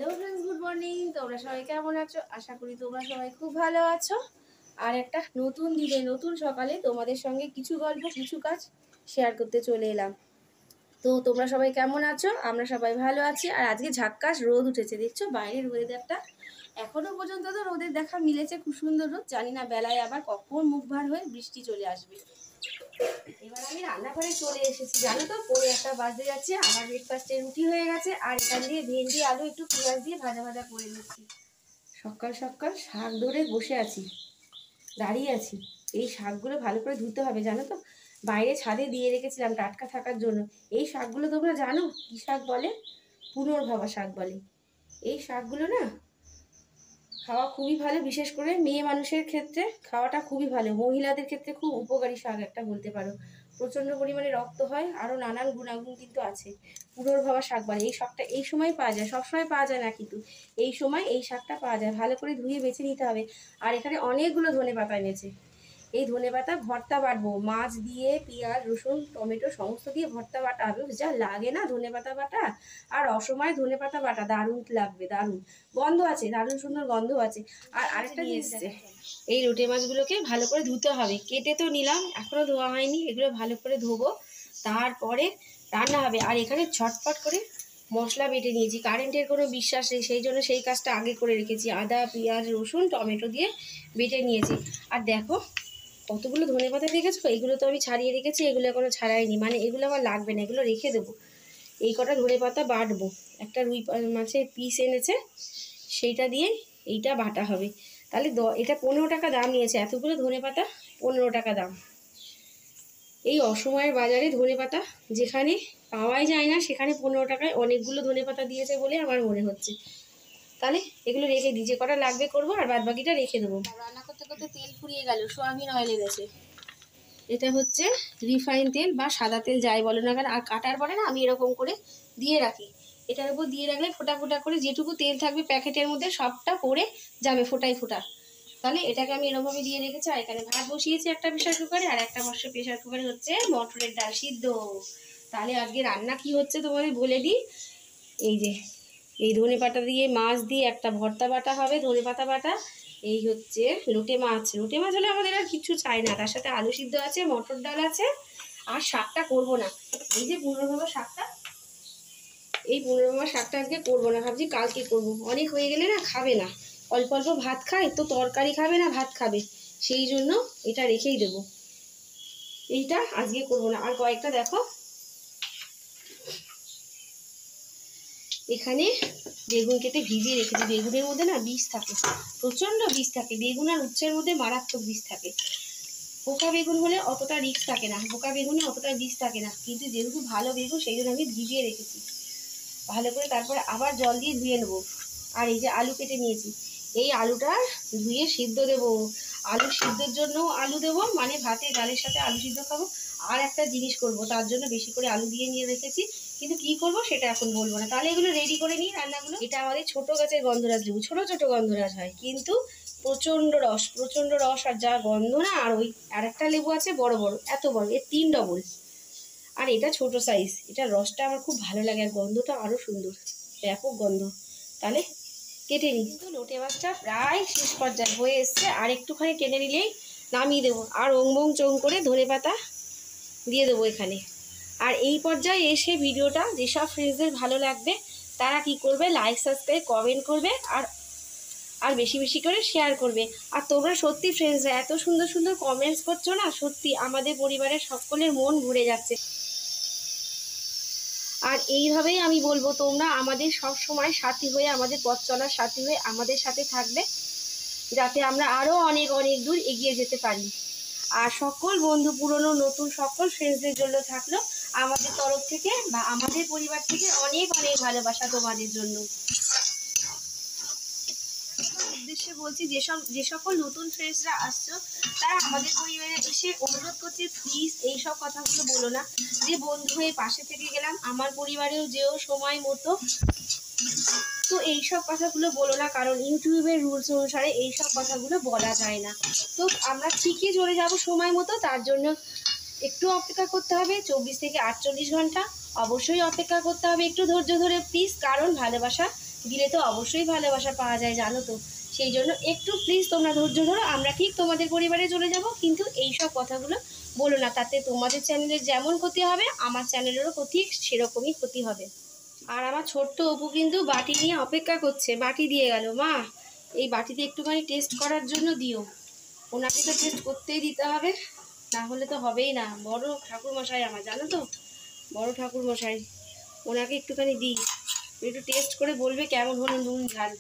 Hello friends, good morning. তোমরা সবাই কেমন আছো? আশা করি তোমরা সবাই খুব ভালো আছো। আর একটা নতুন দিনে নতুন সকালে তোমাদের সঙ্গে কিছু গল্প কিছু কাজ শেয়ার করতে চলে এলাম। তো তোমরা সবাই কেমন আছো? আমরা সবাই ভালো আছি। আর আজকে ঝাক্কাস রোদ উঠেছে, দেখছো বাইরের ওয়েদারটা। এখনো পর্যন্ত তো রোদের দেখা মিলেছে, খুব সুন্দর রোদ। জানি না বেলায় আবার কখন মুখ ভার হয়ে বৃষ্টি চলে আসবে। এবার আমি রান্নাঘরে চলে এসেছি, জানো তো, পরে একটা বাজতে যাচ্ছে। আমার ব্রেকফাস্টে রুটি হয়ে গেছে, আর এখান দিয়ে ভেন্ডি আলু একটু পেঁয়াজ দিয়ে ভাজা ভাজা করে নিচ্ছি। সকাল সকাল শাক ধরে বসে আছি, দাঁড়িয়ে আছি। এই শাকগুলো ভালো করে ধুতে হবে, জানো তো। বাইরে ছাদে দিয়ে রেখেছিলাম টাটকা থাকার জন্য। এই শাকগুলো তোমরা জানো কি শাক বলে? পুনর্ভবা শাক বলে। এই শাকগুলো না খাওয়া খুবই ভালো, বিশেষ করে মেয়ে মানুষের ক্ষেত্রে খাওয়াটা খুবই ভালো। মহিলাদের ক্ষেত্রে খুব উপকারী শাক একটা বলতে পারো। প্রচণ্ড পরিমাণে রক্ত হয়, আরও নানান গুণাগুণ কিন্তু আছে। পুনর্ভবা শাক বলে। এই শাকটা এই সময় পাওয়া যায়, সবসময় পাওয়া যায় না, কিন্তু এই সময় এই শাকটা পাওয়া যায়। ভালো করে ধুয়ে বেছে নিতে হবে। আর এখানে অনেকগুলো ধনেপাতা এনেছে। এই ধনেপাতা ভর্তা বাটবো, মাছ দিয়ে পেঁয়াজ রসুন টমেটো সমস্ত দিয়ে ভর্তা বাটা হবে। যা লাগে না ধনেপাতা বাটা, আর অসময়ে ধনেপাতা বাটা দারুণ লাগবে, দারুণ গন্ধ আছে, দারুণ সুন্দর গন্ধ আছে। আর আরেকটা নিয়ে এসছে, এই লোটে মাছগুলোকে ভালো করে ধুতে হবে। কেটে তো নিলাম, এখনো ধোয়া হয়নি, এগুলো ভালো করে ধোবো, তারপরে রান্না হবে। আর এখানে ঝটপট করে মশলা বেটে নিয়েছি, কারেন্টের কোনো বিশ্বাস নেই, সেই জন্য সেই কাজটা আগে করে রেখেছি। আদা পেঁয়াজ রসুন টমেটো দিয়ে বেটে নিয়েছি। আর দেখো কতগুলো ধনেপাতা দেখেছো, এগুলো তো আমি ছাড়িয়ে রেখেছি, এগুলো এখনো ছাড়াইনি, মানে এগুলো আমার লাগবে না, এগুলো রেখে দেবো। এই কটা ধনেপাতা বাটবো। একটা রুই মাছের পিস এনেছে, সেইটা দিয়ে এইটা বাটা হবে। তাহলে এটা 15 টাকা দাম নিয়েছে, এতগুলো ধনেপাতা 15 টাকা দাম। এই অসময়ের বাজারে ধনেপাতা যেখানে পাওয়াই যায় না, সেখানে 15 টাকায় অনেকগুলো ধনেপাতা দিয়েছে বলে আমার মনে হচ্ছে। তাহলে এগুলো রেখে দিই, যে কটা লাগবে করবো, আর বাদ বাকিটা রেখে দেবো। রান্না করতে করতে তেল ফুরিয়ে গেল, সোয়াবিন অয়েল এনেছে। এটা হচ্ছে রিফাইন তেল বা সাদা তেল যাই বলো না কেন। আর কাটার পরে না আমি এরকম করে দিয়ে রাখি, এটার উপর দিয়ে রাখলে ফোটা ফোটা করে যেটুকু তেল থাকবে প্যাকেটের মধ্যে সবটা পড়ে যাবে ফোটাই ফোটা। তাহলে এটাকে আমি এরকমভাবে দিয়ে রেখেছি। আর এখানে ভাত বসিয়েছি একটা প্রেশার কুকারে, আর একটা প্রেশার কুকারে হচ্ছে মটরের ডাল সিদ্ধ। তাহলে আজকে রান্না কি হচ্ছে তোমাদের বলে দিই। এই যে এই ধনেপাতা দিয়ে মাছ দিয়ে একটা ভর্তা বাটা হবে, ধনেপাতা বাটা। এই হচ্ছে লোটে মাছ। লোটে মাছ হলে আমাদের আর কিছু চাই না, তার সাথে আলু সিদ্ধ আছে, মটর ডাল আছে। আর শাকটা করবো না, এই যে পুনর্ভবা শাকটা, এই পুনর্ভবা শাকটা আজকে করবো না, ভাবছি কালকে করবো। অনেক হয়ে গেলে না খাবে না, অল্প অল্প ভাত খায় তো, তরকারি খাবে না ভাত খাবে, সেই জন্য এটা রেখেই দেবো। এইটা আজকে করবো না। আর কয়েকটা দেখো, এখানে বেগুন কেটে ভিজিয়ে রেখেছি। বেগুনের মধ্যে না বিষ থাকে, প্রচণ্ড বিষ থাকে। বেগুন আর উচ্ছের মধ্যে মারাত্মক বিষ থাকে। পোকা বেগুন হলে অতটা রিস্ক থাকে না, পোকা বেগুনে অতটা বিষ থাকে না, কিন্তু যেহেতু ভালো বেগুন সেই জন্য আমি ভিজিয়ে রেখেছি ভালো করে। তারপরে আবার জল দিয়ে ধুয়ে নেবো। আর এই যে আলু কেটে নিয়েছি, এই আলুটা ধুয়ে সিদ্ধ দেবো। আলু সিদ্ধর জন্য আলু দেবো, মানে ভাতে ডালের সাথে আলু সিদ্ধ খাবো। আর একটা জিনিস করব, তার জন্য বেশি করে আলু দিয়ে নিয়ে রেখেছি, কিন্তু কি করব সেটা এখন বলবো না। তাহলে এগুলো রেডি করে নিই রান্নাগুলো। এটা আমাদের ছোট গাছের গন্ধরাজ লেবু, ছোট ছোট গন্ধরাজ হয়, কিন্তু প্রচণ্ড রস, প্রচণ্ড রস। আর যা গন্ধ না। আর ওই আর একটা লেবু আছে বড় বড়, এত বড়, এর 3 ডবল। আর এটা ছোট সাইজ, এটা রসটা আমার খুব ভালো লাগে, আর গন্ধটা আরও সুন্দর, ব্যাপক গন্ধ। তাহলে কেটে নিই। কিন্তু লোটে মাছটা প্রায় শেষ পর্যায়ে হয়ে এসছে, আর একটুখানি টেনে নিলেই নামিয়ে দেবো। আর ওং চোং করে ধনেপাতা দিয়ে দেবো এখানে। আর এই পর্যায়ে এসে ভিডিওটা যেসব ফ্রেন্ডসদের ভালো লাগবে তারা কি করবে, লাইক সাবস্ক্রাইব কমেন্ট করবে, আর আর বেশি বেশি করে শেয়ার করবে। আর তোমরা সত্যি ফ্রেন্ডসরা এত সুন্দর সুন্দর কমেন্টস করছো না, সত্যি আমাদের পরিবারের সকলের মন ভরে যাচ্ছে। আর এইভাবেই আমি বলবো, তোমরা আমাদের সব সময় সাথী হয়ে, আমাদের পথ চলার সাথী হয়ে আমাদের সাথে থাকবে, যাতে আমরা আরও অনেক অনেক দূর এগিয়ে যেতে পারি। আর সকল বন্ধু পুরনো নতুন সকল ফ্রেন্ডসদের জন্য থাকলো আমাদের তরফ থেকে বা আমাদের পরিবার থেকে অনেক অনেক ভালোবাসা তোমাদের জন্য। উদ্দেশ্যে বলছি, যে সকল নতুন ফ্রেন্ডসরা আসছো তারা আমাদের পরিবারে এসে অনুরোধ করছে, প্লিজ এইসব কথাগুলো বলো না যে বন্ধু হয়ে পাশে থেকে গেলাম, আমার পরিবারেও যেও সময় মতো। তো এইসব কথাগুলো বলো না, কারণ ইউটিউবের রুলস অনুসারে এইসব কথাগুলো বলা যায় না। তো আমরা ঠিকই চলে যাব সময় মতো, তার জন্য একটু অপেক্ষা করতে হবে। 24 থেকে 48 ঘন্টা অবশ্যই অপেক্ষা করতে হবে, একটু ধৈর্য ধরে প্লিজ, কারণ ভালোবাসা দিলে তো অবশ্যই ভালোবাসা পাওয়া যায়, জানো তো। সেই জন্য একটু প্লিজ তোমরা ধৈর্য ধরো, আমরা ঠিক তোমাদের পরিবারে চলে যাব, কিন্তু এই সব কথাগুলো বলো না, তাতে তোমাদের চ্যানেলের যেমন ক্ষতি হবে আমার চ্যানেলেরও ক্ষতি সেরকমই ক্ষতি হবে। আর আমার ছোট্ট অপু কিন্তু বাটি নিয়ে অপেক্ষা করছে, বাটি দিয়ে গেল। মা, এই বাটিতে একটুখানি টেস্ট করার জন্য দিও। ওনাকে তো টেস্ট করতেই দিতে হবে, না হলে তো হবেই না। বড় ঠাকুরমশাই আমার, জানো তো, বড় ঠাকুরমশাই, ওনাকে একটুখানি দিই, একটু টেস্ট করে বলবে কেমন হলো নুন ঝাল।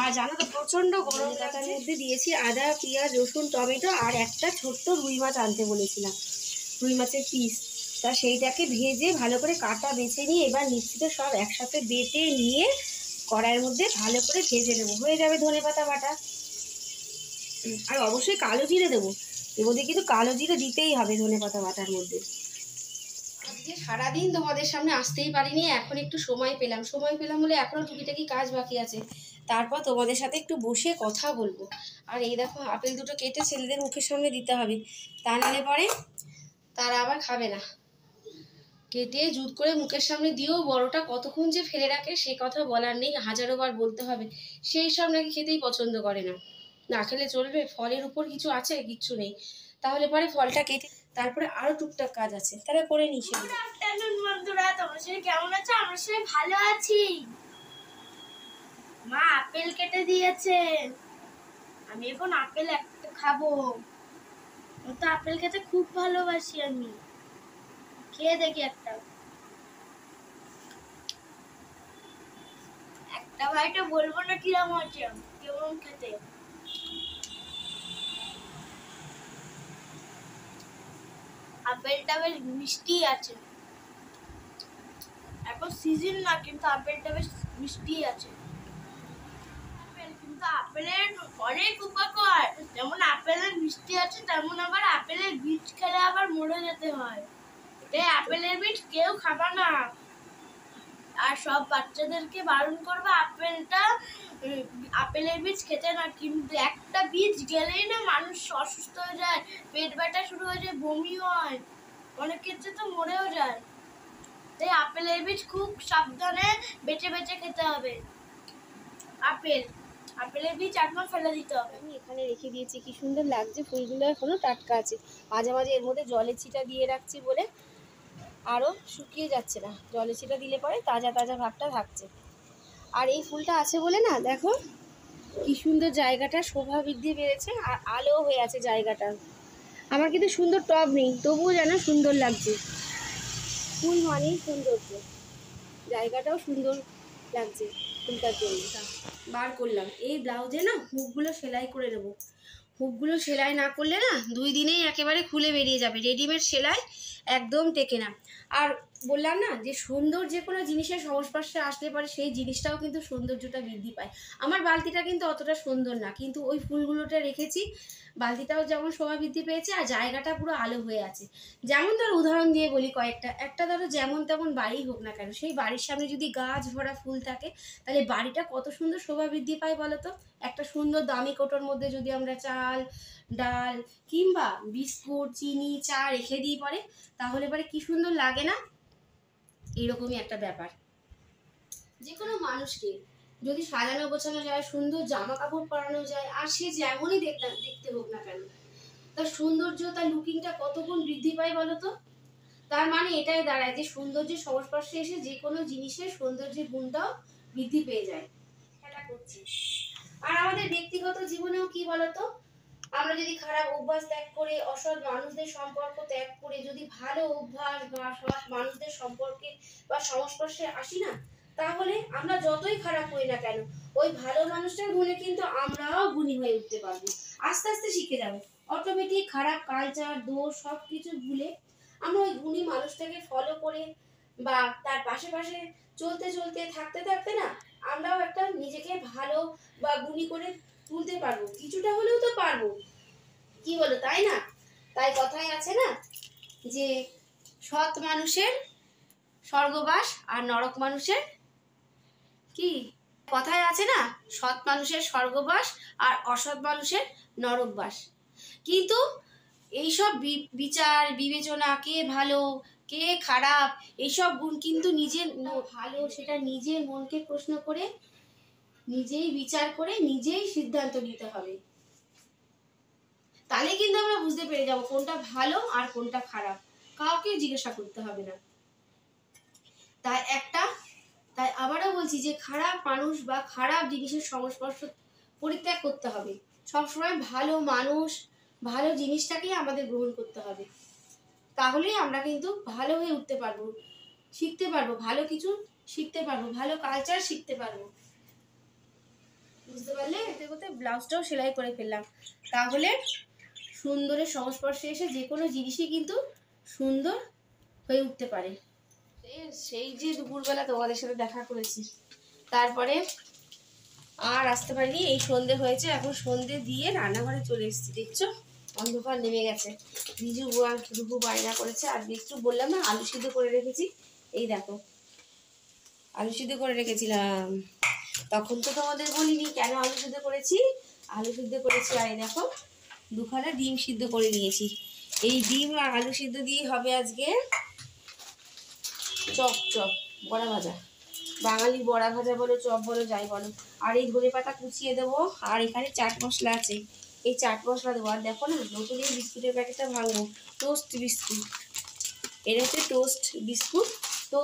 আর জানো তো প্রচণ্ড গরম, কাটার মধ্যে দিয়েছি আদা, পেঁয়াজ, রসুন, টমেটো, আর একটা ছোট্ট রুই মাছ আনতে বলেছিলাম, রুই মাছের পিস। তা সেইটাকে ভেজে ভালো করে কাটা বেছে নিয়ে এবার মিক্সিতে সব একসাথে বেটে নিয়ে কড়াইয়ের মধ্যে ভালো করে ভেজে দেবো, হয়ে যাবে ধনেপাতা বাটা। আর অবশ্যই কালো জিরে দেবো, এর মধ্যে কিন্তু কালো জিরে দিতেই হবে ধনেপাতা বাটার মধ্যে। আজকে সারাদিন তোমাদের সামনে আসতেই পারিনি, এখন একটু সময় পেলাম বলে এখনও টুকিটাকি কাজ বাকি আছে, তারপর তোমাদের সাথে একটু বসে কথা বলবো। আর এই দেখো আপেল দুটো কেটে ছেলেদের মুখের সামনে দিতে হবে, তা নাহলে পরে তারা আবার খাবে না। কেটে জুত করে মুখের সামনে দিয়েও বড়টা কতক্ষণ যে ফেলে রাখে সে কথা বলার নেই, হাজারো বার বলতে হবে। সেই সব নাকি খেতেই পছন্দ করে না, না খেলে চলবে? ফলের উপর কিছু আছে? কিচ্ছু নেই। তাহলে পরে ফলটা কেটে তারপরে আরো টুকটাক কাজ আছে, তারা করে নি সেগুলো। বন্ধুরা, তোমার সবাই কেমন আছো? আমরা সবাই ভালো আছি। মা আপেল কেটে দিয়েছে, আমি এখন আপেল একটা খাবো। তো আপেল খেতে খুব ভালোবাসি আমি, খেয়ে দেখি একটা একটা ভাইটা বলবো না কিরম হচ্ছে, কেমন খেতে। আপেলটা বেশ মিষ্টি আছে, এখন সিজন না, কিন্তু আপেলটা বেশ মিষ্টি আছে। কিন্তু আপেলের অনেক উপকার, যেমন আপেলের মিষ্টি আছে তেমন আবার আপেলের বীজ খেলে আবার মরে যেতে হয়। তাই আপেলের বীজ কেউ খাবা না, আর সব বাচ্চাদেরকে বারণ করবে আপেলের বীজ খেতে না। কিন্তু একটা বীজ গেলেই না মানুষ অসুস্থ হয়ে যায়, পেট ব্যথা শুরু হয়ে যায়, বমি হয়, অনেক ক্ষেত্রে তো মরেও যায়। তাই আপেলের বীজ খুব সাবধানে বেছে বেছে খেতে হবে। আপেলের বীজ একদম ফেলে দিতে হবে। আমি এখানে রেখে দিয়েছি, কি সুন্দর লাগছে, ফুলগুলো এখনো টাটকা আছে। মাঝে মাঝে এর মধ্যে জলের ছিটা দিয়ে রাখছি বলে আরও শুকিয়ে যাচ্ছে না, জলের ছিটা দিলে পরে তাজা তাজা ভাবটা থাকছে। আর এই ফুলটা আছে বলে না, দেখো কি সুন্দর জায়গাটা শোভা বৃদ্ধি পেয়েছে, আর আলো হয়ে আছে জায়গাটা। আমার কিন্তু সুন্দর টব নেই, তবুও যেন সুন্দর লাগছে। ফুল মানেই সৌন্দর্য, জায়গাটাও সুন্দর লাগছে ফুলটার জন্য। বার করলাম, এই ব্লাউজে না হুকগুলো সেলাই করে দেবো। হুকগুলো সেলাই না করলে না 2 দিনেই একেবারে খুলে বেরিয়ে যাবে, রেডিমেড সেলাই একদম টেকে না। আর বললাম না যে সুন্দর যে কোনো জিনিসের সংস্পর্শে আসলে পরে সেই জিনিসটাও কিন্তু সৌন্দর্যটা বৃদ্ধি পায়। আমার বালতিটা কিন্তু অতটা সুন্দর না, কিন্তু ওই ফুলগুলোটা রেখেছি, বালতিটাও যেমন শোভা বৃদ্ধি পেয়েছে আর জায়গাটা পুরো আলো হয়ে আছে। যেমন ধরো উদাহরণ দিয়ে বলি কয়েকটা, একটা ধরো যেমন তেমন বাড়ি হোক না কেন, সেই বাড়ির সামনে যদি গাছ ভরা ফুল থাকে তাহলে বাড়িটা কত সুন্দর শোভা বৃদ্ধি পায় বলো তো। একটা সুন্দর দামি কোটোর মধ্যে যদি আমরা চাল, ডাল কিংবা বিস্কুট, চিনি, চা রেখে দিই পরে, তাহলে পরে কি সুন্দর লাগে না? এইরকমই একটা ব্যাপার। যে কোনো মানুষকে যদি সাজানো গোছানো যায়, সুন্দর জামা কাপড় পরানো যায়, আর সে যেমনই দেখতে হোক না কেন, তার সৌন্দর্য, তার লুকিংটা কত গুণ বৃদ্ধি পায় বলো তো। তার মানে এটাই দাঁড়ায় যে সৌন্দর্যের সংস্পর্শে এসে যে কোনো জিনিসের সৌন্দর্যের গুণটাও বৃদ্ধি পেয়ে যায়। এটা করছি। আর আমাদের ব্যক্তিগত জীবনেও কি বলতো, আমরা যদি খারাপ অভ্যাস ত্যাগ করে, অসৎ মানুষদের সম্পর্ক ত্যাগ করে যদি ভালো অভ্যাস বা সৎ মানুষদের সম্পর্কে বা সংস্পর্শে আসি না, তাহলে আমরা যতই খারাপ হই না কেন ওই ভালো মানুষটার গুণে কিন্তু আমরাও গুণী হয়ে উঠতে পারবো। আস্তে আস্তে শিখে যাবো, অটোমেটিক খারাপ কালচার, দোষ সব কিছু ভুলে আমরা ওই গুণী মানুষটাকে ফলো করে বা তার পাশে পাশে চলতে চলতে থাকতে থাকতে না আমরাও একটা নিজেকে ভালো বা গুণী করে তুলতে পারবো, কিছুটা হলেও তো পারবো। কি বলো, তাই না? তাই কথাই আছে না যে সৎ মানুষের স্বর্গবাস আর নরক মানুষের কি, কথায় আছে না, সৎ মানুষের স্বর্গবাস আর অসৎ মানুষের নরকবাস। কিন্তু এইসব বিচার বিবেচনা, কে ভালো কে খারাপ, এইসব গুণ কিন্তু নিজের ভালো সেটা নিজের মনকে প্রশ্ন করে নিজেই বিচার করে নিজেই সিদ্ধান্ত নিতে হবে। তাহলে কিন্তু আমরা বুঝতে পেরে যাবো কোনটা ভালো আর কোনটা খারাপ, কাউকে জিজ্ঞাসা করতে হবে না। তাই আবারও বলছি যে খারাপ মানুষ বা খারাপ জিনিসের সংস্পর্শ পরিত্যাগ করতে হবে। সবসময় ভালো মানুষ, ভালো জিনিসটাকেই আমাদের গ্রহণ করতে হবে। তাহলেই আমরা কিন্তু ভালো হয়ে উঠতে পারবো, শিখতে পারবো, ভালো কিছু শিখতে পারবো, ভালো কালচার শিখতে পারবো। বুঝতে পারলে? এতে করতে ব্লাউজটাও সেলাই করে ফেললাম, তাহলে সুন্দরের সংস্পর্শে এসে যে কোনো জিনিসই কিন্তু সুন্দর হয়ে উঠতে পারে। সেই যে দুপুরবেলা তোমাদের সাথে দেখা করেছি, তারপরে আর আসতে পারিনি, এই সন্ধে হয়েছে, এখন সন্ধে দিয়ে রান্নাঘরে চলে এসেছি। দেখছো অন্ধকার নেমে গেছে। রুবু বায়না করেছে, আর একটু বললাম না আলু সিদ্ধ করে রেখেছি, এই দেখো আলু সিদ্ধ করে রেখেছিলাম। তখন তো তোমাদের বলিনি কেন আলু সিদ্ধ করেছি। আলু সিদ্ধ করেছি, আর এই দেখো দুখানা ডিম সিদ্ধ করে নিয়েছি। এই ডিম আর আলু সিদ্ধ দিয়ে হবে আজকে চপ বড়া ভাজা। বাঙালি বড়া ভাজা বলো, চপ বলো, যাই বলো। আর এই ধনে পাতা কুচিয়ে দেবো, আর এখানে চাট মশলা আছে, এই চাট মশলা দেবো। আর দেখো না নতুন এই বিস্কুটের প্যাকেটটা ভাঙবো, টোস্ট বিস্কুট। এটা হচ্ছে টোস্ট বিস্কুট। তো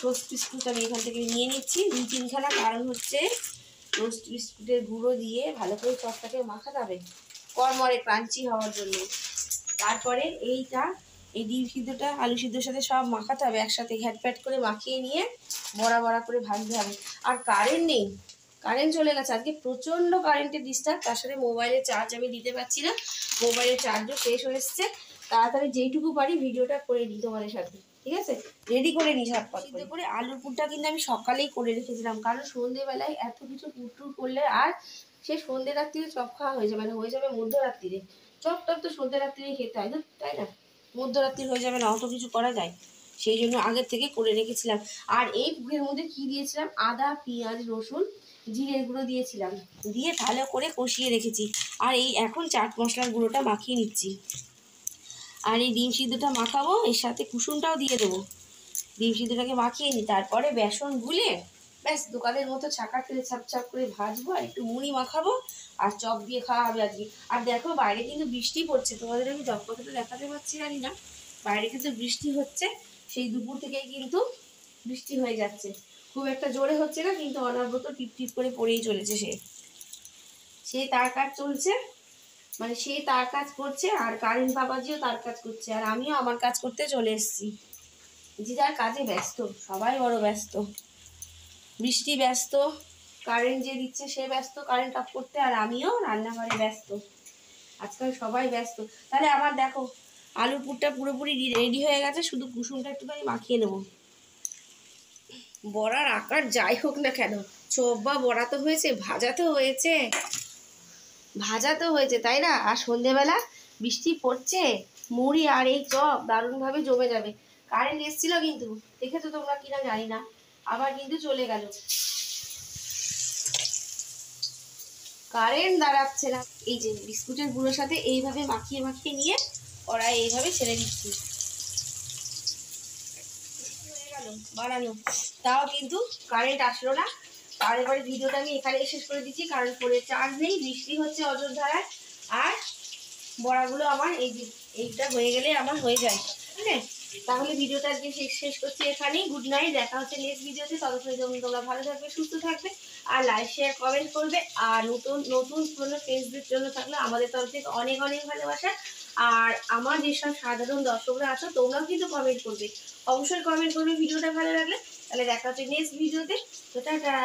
টোস্ট বিস্কুট আমি এখান থেকে নিয়ে নিচ্ছি 2-3খানা, কারণ হচ্ছে টোস্ট বিস্কুটের গুঁড়ো দিয়ে ভালো করে চপটাকে মাখাতে হবে কড়মড়ে ক্রাঞ্চি হওয়ার জন্য। তারপরে এই ডিম সিদ্ধটা আলু সিদ্ধর সাথে সব মাখাতে হবে একসাথে, ঘ্যাটপ্যাট করে মাখিয়ে নিয়ে বড়া বড়া করে ভাজতে হবে। আর কারেন্ট নেই, কারেন্ট চলে গেছে আজকে, প্রচণ্ড কারেন্টের ডিস্টার্ব। তার সাথে মোবাইলের চার্জ আমি দিতে পারছি না, মোবাইলের চার্জও শেষ হয়ে এসছে। তাড়াতাড়ি যেইটুকু পারি ভিডিওটা করে দিই তোমাদের সাথে, ঠিক আছে? রেডি করে নিই ঝটপট করে। আলুর পুরটা কিন্তু আমি সকালেই করে রেখেছিলাম, কারণ সন্ধ্যেবেলায় এত কিছু পুরটুর করলে আর সে সন্ধ্যে রাত্রিরে চপ খাওয়া হয়ে যাবে না, হয়ে যাবে মধ্যরাত্রিরে। চপ টপ তো সন্ধ্যে রাত্রিরে খেতে হয়, তাই না? মধ্যরাত্রি হয়ে যাবে না, অত কিছু করা যায়, সেই জন্য আগের থেকে করে রেখেছিলাম। আর এই পুরের মধ্যে কি দিয়েছিলাম, আদা পেঁয়াজ রসুন জিরের গুঁড়ো দিয়েছিলাম, দিয়ে ভালো করে কষিয়ে রেখেছি। আর এই এখন চাট মশলার গুঁড়োটা মাখিয়ে নিচ্ছি। আর এই ডিম সিদ্ধটা মাখাবো, এর সাথে কুসুমটাও দিয়ে দেবো। ডিম সিদ্ধটাকে মাখিয়ে নিই, তারপরে বেসন গুলে ব্যাস দোকানের মতো ছাকা তেলে ছাপ করে ভাজবো, আর একটু মুড়ি মাখাবো, আর চপ দিয়ে খাওয়া হবে আজকে। আর দেখো বাইরে কিন্তু বৃষ্টি পড়ছে, তোমাদের আমি চপ কথাটা দেখাতে পারছি জানি না, বাইরে কিন্তু বৃষ্টি হচ্ছে, সেই দুপুর থেকেই কিন্তু বৃষ্টি হয়ে যাচ্ছে। খুব একটা জোরে হচ্ছে না, কিন্তু অনবরত টিপ টিপ করে পড়েই চলেছে। সে তার কাজ চলছে, মানে সে তার কাজ করছে, আর কারেন্ট বাবাজিও তার কাজ করছে, আর আমিও আমার কাজ করতে চলে এসেছি। যে যার কাজে ব্যস্ত, সবাই বড় ব্যস্ত। বৃষ্টি ব্যস্ত, কারেন্ট যে দিচ্ছে সে ব্যস্ত কারেন্ট অফ করতে, আর আমিও রান্নাঘরে ব্যস্ত। আজকাল সবাই ব্যস্ত। তাহলে আমার দেখো আলুর পুরটা পুরোপুরি রেডি হয়ে গেছে, শুধু কুসুমটা একটুখানি মাখিয়ে নেবো। বড়ার আকার যাই হোক না কেন, চপ বা বড়া তো হয়েছে, ভাজা তো হয়েছে, তাই না? আর সন্ধেবেলা বৃষ্টি পড়ছে, মুড়ি আর এই চপ দারুণভাবে জমে যাবে। কারেন্ট এসেছিল কিন্তু, দেখেছো তোমরা কিনা জানি না, আবার কিন্তু চলে গেল, কারেন্ট দাঁড়াচ্ছে না। এই যে বিস্কুটের গুঁড়োর সাথে এইভাবে মাখিয়ে মাখিয়ে নিয়ে কড়াই এইভাবে ছেড়ে দিচ্ছি, হয়ে গেল বানানো। তাও কিন্তু কারেন্ট আসলো না। তারপরে ভিডিওটা আমি এখানে শেষ করে দিচ্ছি, কারণ ফোনে চার্জ নেই, বৃষ্টি হচ্ছে অযোধ্যায়। আর বড়াগুলো আমার এইটা হয়ে গেলে আমার হয়ে যায়, ঠিক আছে? তাহলে ভিডিওটা আজকে শেষ করছি এখানেই। গুড নাইট, দেখা হচ্ছে নেক্সট ভিডিওতে। ততক্ষণ তোমরা ভালো থাকবে, সুস্থ থাকবে, আর লাইক শেয়ার কমেন্ট করবে। আর নতুন কোনো ফেসবুক জন্য থাকলে আমাদের তরফ থেকে অনেক অনেক ভালোবাসা। আর আমার যেসব সাধারণ দর্শকরা আছো তোমরাও কিন্তু কমেন্ট করবে, অবশ্যই কমেন্ট করবে ভিডিওটা ভালো লাগলে। তাহলে দেখা হচ্ছে নেক্সট ভিডিওতে। তো টাটা।